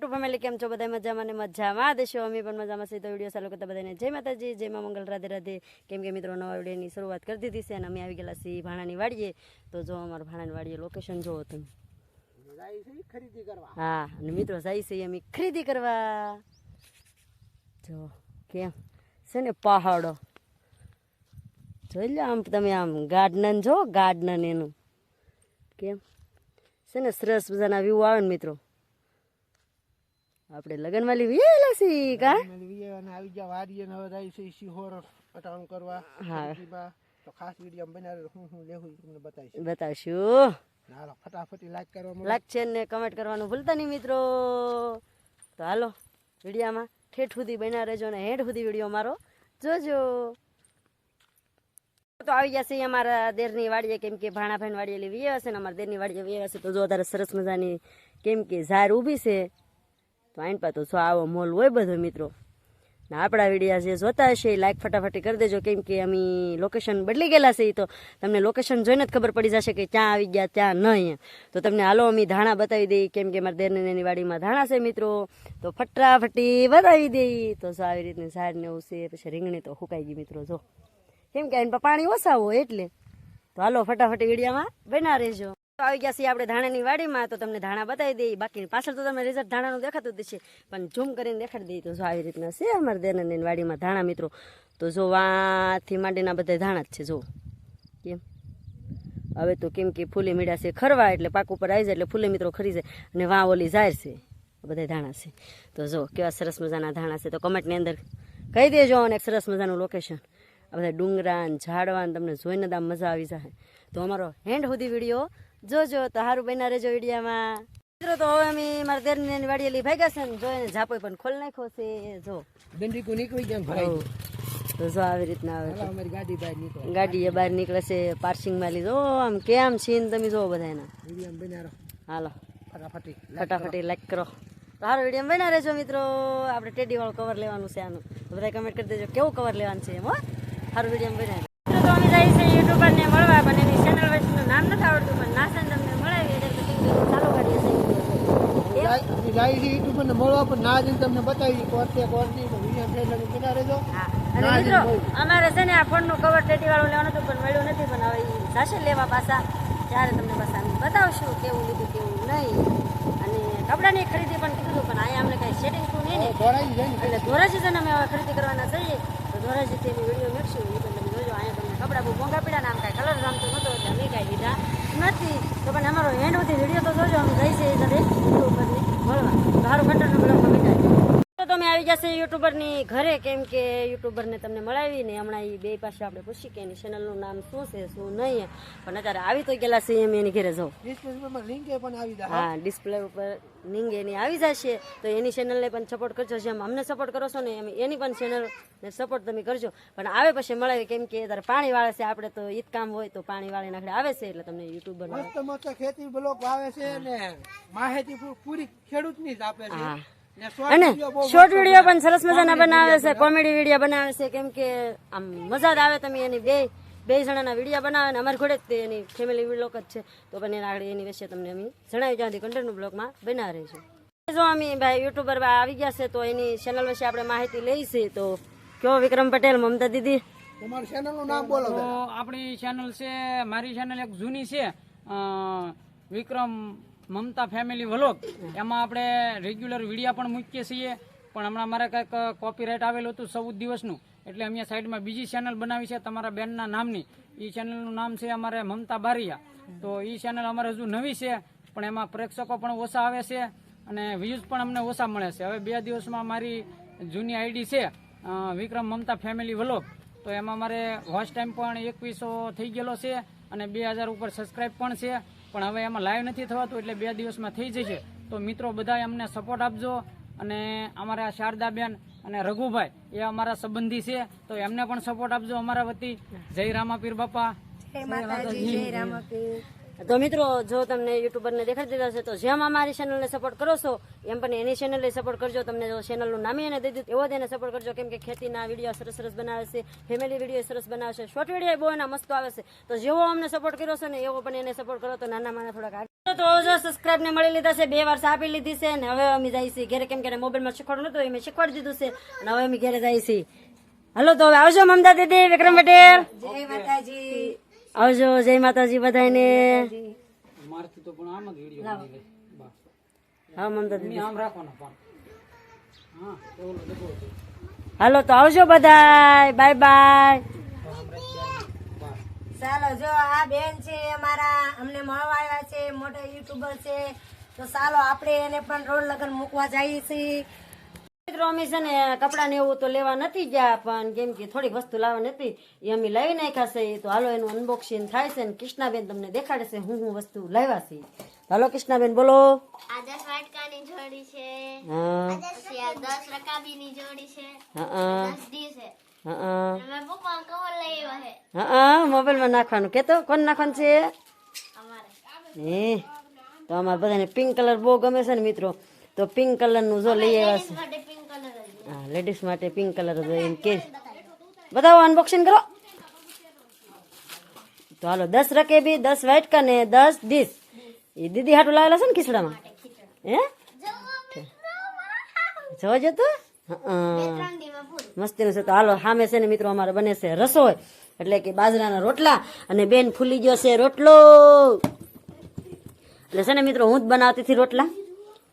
YouTube family કેમ છો બધા મજામાં ને મજામાં દેશો અમે પણ મજામાં છીએ. તો વિડીયો ચાલુ કરતા બધાને જય માતાજી, જય મા મંગલ, રાધે રાધે. કેમ કે મિત્રો નવા વિડીયોની શરૂઆત કરી દીધી છે અને અમે આવી ગયેલા છીએ ભાણાની વાડીએ. તો જો અમારું ભાણાની વાડીએ લોકેશન જોવો તમે. હા અને મિત્રો જાય છે અમે ખરીદી કરવા. જો કેમ છે ને પહાડો જોઈ લો આમ તમે, આમ ગાર્ડન જો ગાર્ડન એનું કેમ છે ને સરસ મજાના વ્યૂ આવે ને મિત્રો. આપણે લગનવાલી વિયેલા છીએ કા આવી ગયા વાડીએ ને હવે જાય છે સિહોર પટાણ કરવા. હા તો ખાસ વિડિયો બનાવી હું લેવું તમને બતાવશું. હાલો ફટાફટ લાઈક કરવા, લાઈક છે ને કમેન્ટ કરવાનું ભૂલતા નહીં મિત્રો. તો હાલો વિડીયામાં ઠેઠ સુધી બન્યા રહેજો ને હેઠ સુધી વિડીયો મારો જોજો. તો આવી ગયા છે અમારા દેરની વાડીએ, કેમ કે ભાણાભાઈ વાડીએ લેવી હશે ને અમારા દેરની વાડીએ વી હશે. તો જો તારે સરસ મજાની કેમ કે ઝાર ઊભી છે તો આઈન પા તો જો આવો મોલ હોય બધો મિત્રો. ને આપણા વિડીયા જે જોતા હશે લાઈક ફટાફટી કરી દેજો, કેમ કે અમે લોકેશન બદલી ગયેલા છે. તો તમને લોકેશન જોઈને જ ખબર પડી જશે કે ક્યાં આવી ગયા ત્યાં નહીં. તો તમને હાલો અમે ધાણા બતાવી દઈએ, કેમ કે મારા દેરની વાડીમાં ધાણા છે મિત્રો. તો ફટાફટી બતાવી દઈએ. તો જો આવી રીતની ઝાડ ને એવું છે. પછી રીંગણી તો સુકાઈ ગઈ મિત્રો જો, કેમ કે એની પાણી ઓછા હોય એટલે. તો હાલો ફટાફટી વિડીયામાં બના રહેજો. તો આવી ગયા છીએ આપણે ધાણાની વાડીમાં. તો તમને ધાણા બતાવી દઈએ, બાકી પાછળ તો તમને રિઝલ્ટ ધાણાનું દેખાતું જ છે, પણ ઝૂમ કરીને દેખાડી દઈએ. તો જો આવી રીતના છે અમારા દેરની વાડીમાં ધાણા મિત્રો. તો જો વાથી માંડીના બધા ધાણા જ છે જો. કેમ હવે તો કેમ કે ફૂલે મીડા છે ખરવા, એટલે પાક ઉપર આવી જાય એટલે ફૂલે મિત્રો ખરી જાય. અને વાં ઓલી જાહેર છે બધા ધાણા છે. તો જો કેવા સરસ મજાના ધાણા છે. તો કમેન્ટની અંદર કહી દેજો. અને સરસ મજાનું લોકેશન આ બધા ડુંગરા ઝાડવા તમને જોઈને જ આમ મજા આવી જાય. તો અમારો હેન્ડ સુધી વિડીયો જોજો. તો સારું બન્યા રહેજો વિડીયામાં મિત્રો. તો હવે અમે મારા દેરની વાડીએ લઈ ભાગ્યા છે ને જોઈને ઝાપો પણ ખોલ નાખ્યો છે જો. બેન્ડ્રીકો નીકળી ગયા ભરાઈ. તો જો આવી રીતના આવે અમારી ગાડી બહાર નીકળે, ગાડી એ બહાર નીકળે છે પાર્સિંગમાં લીધો. આમ કેમ સીન તમે જોવો બધા એના. વિડીયો બનાવો હાલો ફટાફટી લાઈક કરો. તો સારું વિડીયો બના રહેજો મિત્રો. આપણે ટેડી વાળું કવર લેવાનું છે આનું. તો બધા કમેન્ટ કરી દેજો કેવું કવર લેવાનું છે એમ. હો સારું વિડીયો બના. તો અમે જઈએ છીએ યુટ્યુબર ને મળવા, પણ એની ચેનલ વચ્ચેનું નામ નથી આવડતું, પણ નાસન તમને મળાવી ચાલુ કરીએ છીએ. જાય છે યુટ્યુબર ને મળવા, પણ ના જઈને તમને બતાવી કોર્ટે વિડીયો થઈ બના રહેજો. અને મિત્રો અમારે છે ને આ ફોનનું કવર ટેટી વાળું લેવાનું હતું, પણ મળ્યું નથી. પણ હવે જશે લેવા પાછા ત્યારે તમને પાછા અમે બતાવશું કેવું લીધું કેવું નહીં. અને કપડાની ખરીદી પણ કીધું, પણ અહીંયા અમને કઈ સેટિંગ થયું નહીં ને એટલે ધોરાજી છે ને અમે ખરીદી કરવાના જઈએ. તો ધોરાજીથી વિડીયો મેકશું એ પણ તમે જોજો. અહીંયા તમને કપડા બહુ મોંઘા પડ્યા ને આમ કાંઈ કલર ગમતો નહોતો એટલે અમે કાંઈ લીધા નથી. તો પણ અમારો હેન્ડ સુધી વિડીયો તો જોજો. અમે જઈ છે ત્યારે યુટ્યુબરની મળવા. તો સારું કંટરનો બ્લોગમાં બેઠા. તો તમે આવી જશે યુટ્યુબરની ઘરે, કેમ કે યુટ્યુબરને તમને મળાવીને હમણાં એ બે પાસે આપણે પૂછી કે એની ચેનલનું નામ શું છે શું નહીં. પણ અત્યારે આવી તો ગયેલા છે એમ એની ઘરે જાઓ. હા ડિસ્પ્લે ઉપર લિંક એની આવી જશે. તો એની ચેનલને પણ સપોર્ટ કરજો. જેમ અમને સપોર્ટ કરો છો ને એમ એની પણ ચેનલને સપોર્ટ તમે કરજો. પણ આવે પછી મળાવી, કેમ કે અત્યારે પાણી વાળે છે. આપણે તો ઈદ કામ હોય તો પાણી વાળી નાખડે આવે છે એટલે તમને યુટ્યુબર મસ્ત ખેતી બ્લોગ આવે છે ને માહિતી પૂરી ખેડૂતની જ આપે છે. અને શોર્ટ વિડીયો પણ સરસ મજાના બનાવે છે, કોમેડી વિડીયો બનાવે છે. કેમ કે આમ મજા જ આવે. તમે એની બે જણાના વિડીયો બનાવે ને અમારી ઘોડે જ એની ફેમિલી બ્લોગ જ છે. તો પણ એના આગળ એની વિશે તમને અમે જણાવી ત્યાંથી કન્ટેન્ટનું બ્લોગમાં બનાવી રહીશું. જો અમે ભાઈ યુટ્યુબર આવી ગયા છે તો એની ચેનલ વિશે આપણે માહિતી લઈશી. તો કયો વિક્રમ પટેલ, મમતા દીદી તમારી ચેનલનું નામ બોલો. તો આપણી ચેનલ છે, મારી ચેનલ એક જૂની છે વિક્રમ મમતા ફેમિલી વ્લોગ. એમાં આપણે રેગ્યુલર વિડીયો પણ મૂકીએ છીએ. પણ હમણાં મારે કંઈક કોપીરાઇટ આવેલું હતું 14 દિવસનું, એટલે અમે સાઈડમાં બીજી ચેનલ બનાવી છે તમારા બેનના નામની. એ ચેનલનું નામ છે અમારે મમતા બારિયા. તો એ ચેનલ અમારે હજુ નવી છે, પણ એમાં પ્રેક્ષકો પણ ઓછા આવે છે અને વ્યૂઝ પણ અમને ઓછા મળે છે. હવે 2 દિવસમાં મારી જૂની આઈડી છે વિક્રમ મમતા ફેમિલી વ્લોગ. તો એમાં મારે વોચ ટાઈમ પણ 2100 થઈ ગયેલો છે અને 2000 ઉપર સબસ્ક્રાઈબ પણ છે. પણ હવે એમાં લાઈવ નથી થવાતું એટલે 2 દિવસમાં થઈ જશે. તો મિત્રો બધા અમને સપોર્ટ આપજો. અને અમારા શારદાબેન અને રઘુભાઈ એ અમારા સંબંધી છે, તો એમને પણ સપોર્ટ આપજો અમારા વતી. જય રામાપીર બાપા. તો મિત્રો જો તમને યુટ્યુબરને દેખાડી દીધા છે તો જેમ અમારી ચેનલને સપોર્ટ કરો છો એમ પણ એની ચેનલને સપોર્ટ કરજો. તમને જો ચેનલનું નામ એને દઈ દીધું એવો જ એને સપોર્ટ કરજો, કેમ કે ખેતીના વિડીયો સરસ સરસ બનાવે છે, ફેમિલી વિડીયો સરસ બનાવે છે, શોર્ટ વિડીયો બહુ એના મસ્ત આવે છે. તો જેવો અમને સપોર્ટ કર્યો છે ને એવો પણ એને સપોર્ટ કરો તો નાના માના થોડાક આગળ. તો જો સબસ્ક્રાઇબ ને મળી લીધા છે, 2 વાર આપી લીધી છે ને હવે અમે જઈએ છીએ ઘરે, કેમ કે મોબાઈલમાં શીખવાડું નતું એ મેં શીખવાડી દીધું છે અને હવે અમે ઘરે જઈએ છીએ. હાલો તો હવે આવજો મમતા દીદી, વિક્રમ પટેલ, જય માતાજી. આવજો. જય માતાજી બધાને. મારથી તો પણ આમ જ વિડીયો બની લે. બસ હા મમતા દીદી, આમ રાખવાનો પણ. હા એવું લગો. હાલો તો આવજો બધા, બાય બાય. ચાલો જો આ બેન છે અમારા, અમને મળવા આવ્યા છે, મોટા યુટ્યુબર છે, તો ચાલો આપણે એને પણ રોડ લગન મૂકવા જઈએ છીએ. મિત્રો અમે છે ને કપડા ને એવું તો લેવા નથી ગયા, પણ કેમ કે થોડીક વસ્તુ લાવવા નથી એ અમે લાવી નાખ્યા છે. તો હાલો એનું અનબોક્સિંગ થાય છે ને કૃષ્ણાબેન તમને દેખાડે છે હું વસ્તુ લાવ્યા છે. હાલો કૃષ્ણાબેન બોલો. આ 10 વાટકાની જોડી છે, હા પછી આ 10 રકાબીની જોડી છે, હા 10 ડી છે. હા અને મેં પપ્પા કવર લઈ આવ્યા છે હા મોબાઈલમાં નાખવાનું કેતો કોણ નાખવાનું છે અમારે. હે તો અમારે બધાને પિંક કલર બહુ ગમે છે ને મિત્રો, તો પિંક કલરનું જો લઈ આવ્યા છે. માટે પિંક કલર જ છે. હા લેડીઝ માટે પિંક કલર જ હોય એમ કે બતાવો, અનબોક્સિંગ કરો. તો હાલો 10 રકેબી, 10 વાટકા ને 10 ડીશ એ દીદી હાટું લાવેલા છે ને ખીચડામાં. હે જોવા જતો ત્રણ દીમાં પૂરું. મસ્તીનું છે. તો હાલો સામે છે ને મિત્રો અમારે બને છે રસોઈ, એટલે કે બાજરાના રોટલા, અને બેન ફૂલી ગયો છે રોટલો. એટલે છે ને મિત્રો હું જ બનાવતી હતી રોટલા,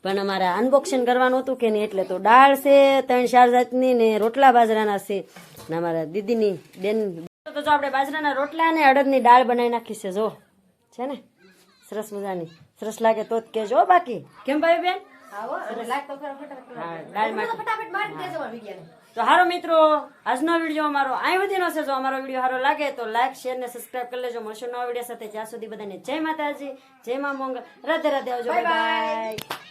પણ અમારે અનબોક્સિંગ કરવાનું હતું કે નહીં, એટલે તો દાળ છે 3-4 જાતની ને રોટલા બાજરાના છે ને અમારા દીદીની બેન. તો જો આપણે બાજરાના રોટલા અને અડદની દાળ બનાવી નાખી છે. જો છે ને સરસ મજાની, સરસ લાગે તો જ કહેજો બાકી. કેમ ભાઈ બેન? હા દાળ માટે. તો હારો મિત્રો આજનો વિડીયો અમારો અહીં સુધીનો છે. જો અમારો વિડીયો સારો લાગે તો લાઈક, શેર ને સબસ્ક્રાઇબ કરી લેજો. મળશું નવા વિડીયો સાથે. જ્યાં સુધી બધાને જય માતાજી, જય મા મંગળ, રાધે રાધે, આવજો, બાય બાય.